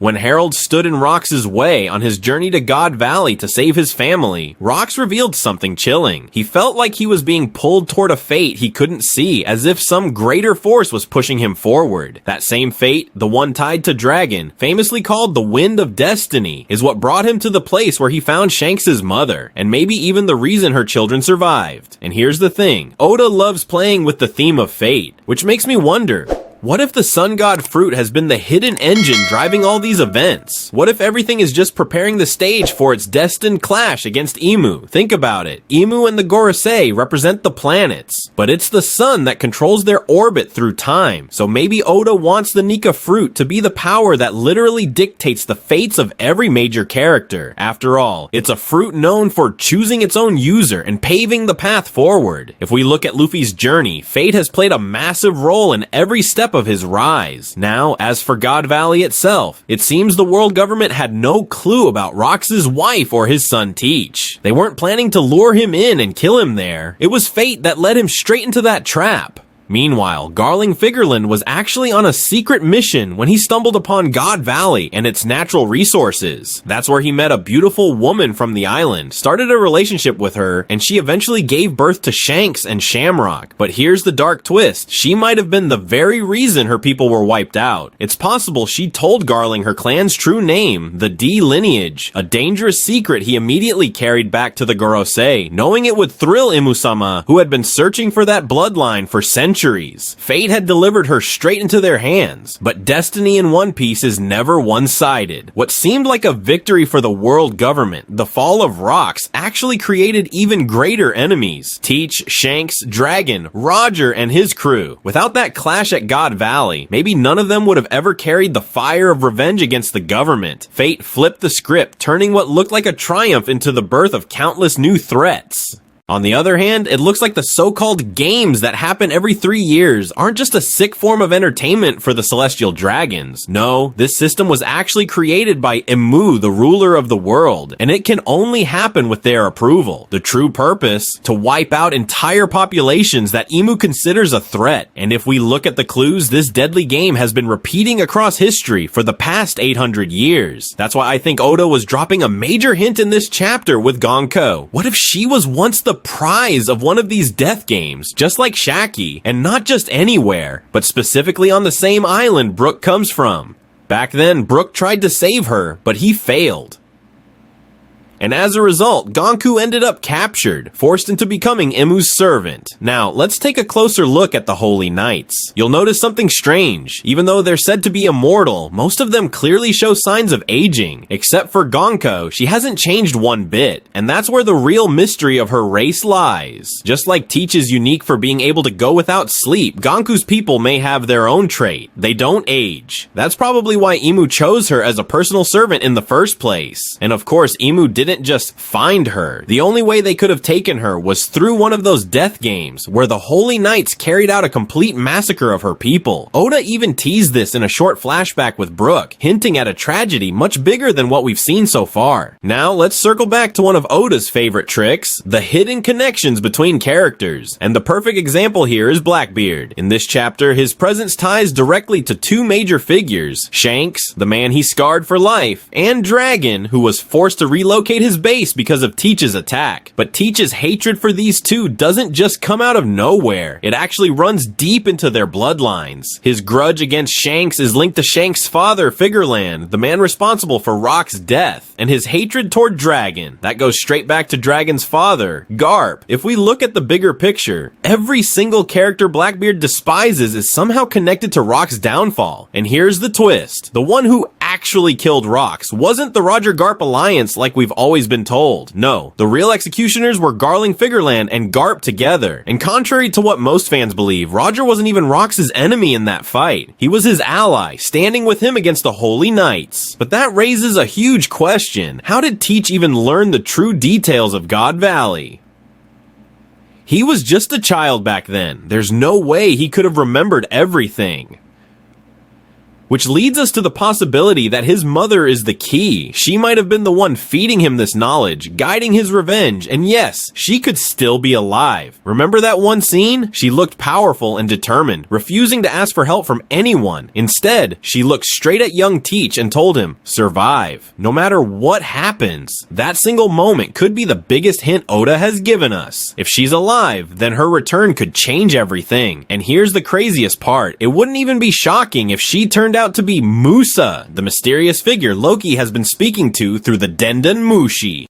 When Harald stood in Rox's way on his journey to God Valley to save his family, Rox revealed something chilling. He felt like he was being pulled toward a fate he couldn't see, as if some greater force was pushing him forward. That same fate, the one tied to Dragon, famously called the Wind of Destiny, is what brought him to the place where he found Shanks' mother, and maybe even the reason her children survived. And here's the thing, Oda loves playing with the theme of fate, which makes me wonder, what if the Sun God fruit has been the hidden engine driving all these events? What if everything is just preparing the stage for its destined clash against Imu? Think about it. Imu and the Gorosei represent the planets, but it's the sun that controls their orbit through time. So maybe Oda wants the Nika fruit to be the power that literally dictates the fates of every major character. After all, it's a fruit known for choosing its own user and paving the path forward. If we look at Luffy's journey, fate has played a massive role in every step of his rise. Now, as for God Valley itself, it seems the world government had no clue about Rox's wife or his son Teach. They weren't planning to lure him in and kill him there. It was fate that led him straight into that trap. Meanwhile, Garling Figurland was actually on a secret mission when he stumbled upon God Valley and its natural resources. That's where he met a beautiful woman from the island, started a relationship with her, and she eventually gave birth to Shanks and Shamrock. But here's the dark twist, she might have been the very reason her people were wiped out. It's possible she told Garling her clan's true name, the D lineage, a dangerous secret he immediately carried back to the Gorosei, knowing it would thrill Imu-sama, who had been searching for that bloodline for centuries. Fate had delivered her straight into their hands, but destiny in One Piece is never one-sided. What seemed like a victory for the world government, the fall of Rox, actually created even greater enemies. Teach, Shanks, Dragon, Roger, and his crew. Without that clash at God Valley, maybe none of them would have ever carried the fire of revenge against the government. Fate flipped the script, turning what looked like a triumph into the birth of countless new threats. On the other hand, it looks like the so-called games that happen every 3 years aren't just a sick form of entertainment for the Celestial Dragons. No, this system was actually created by Imu, the ruler of the world, and it can only happen with their approval. The true purpose? To wipe out entire populations that Imu considers a threat. And if we look at the clues, this deadly game has been repeating across history for the past 800 years. That's why I think Oda was dropping a major hint in this chapter with Gunko. What if she was once the prize of one of these death games, just like Shakky, and not just anywhere, but specifically on the same island Brook comes from? Back then, Brook tried to save her, but he failed. And as a result, Gonku ended up captured, forced into becoming Imu's servant. Now, let's take a closer look at the Holy Knights. You'll notice something strange. Even though they're said to be immortal, most of them clearly show signs of aging. Except for Gonko, she hasn't changed one bit. And that's where the real mystery of her race lies. Just like Teach is unique for being able to go without sleep, Gonku's people may have their own trait. They don't age. That's probably why Imu chose her as a personal servant in the first place. And of course, Imu didn't just find her. The only way they could have taken her was through one of those death games where the Holy Knights carried out a complete massacre of her people. Oda even teased this in a short flashback with Brook, hinting at a tragedy much bigger than what we've seen so far. Now let's circle back to one of Oda's favorite tricks, the hidden connections between characters. And the perfect example here is Blackbeard. In this chapter, his presence ties directly to two major figures, Shanks, the man he scarred for life, and Dragon, who was forced to relocate his base because of Teach's attack. But Teach's hatred for these two doesn't just come out of nowhere. It actually runs deep into their bloodlines. His grudge against Shanks is linked to Shanks' father, Figurland, the man responsible for Rock's death. And his hatred toward Dragon, that goes straight back to Dragon's father, Garp. If we look at the bigger picture, every single character Blackbeard despises is somehow connected to Rock's downfall. And here's the twist. The one who actually killed Rox wasn't the Roger Garp alliance like we've always been told. No, the real executioners were Garling Figurland and Garp together. And contrary to what most fans believe, Roger wasn't even Rox's enemy in that fight. He was his ally, standing with him against the Holy Knights. But that raises a huge question. How did Teach even learn the true details of God Valley? He was just a child back then. There's no way he could have remembered everything. Which leads us to the possibility that his mother is the key. She might have been the one feeding him this knowledge, guiding his revenge, and yes, she could still be alive. Remember that one scene? She looked powerful and determined, refusing to ask for help from anyone. Instead, she looked straight at young Teach and told him, survive. No matter what happens. That single moment could be the biggest hint Oda has given us. If she's alive, then her return could change everything. And here's the craziest part. It wouldn't even be shocking if she turned out to be Musa, the mysterious figure Loki has been speaking to through the Denden Mushi.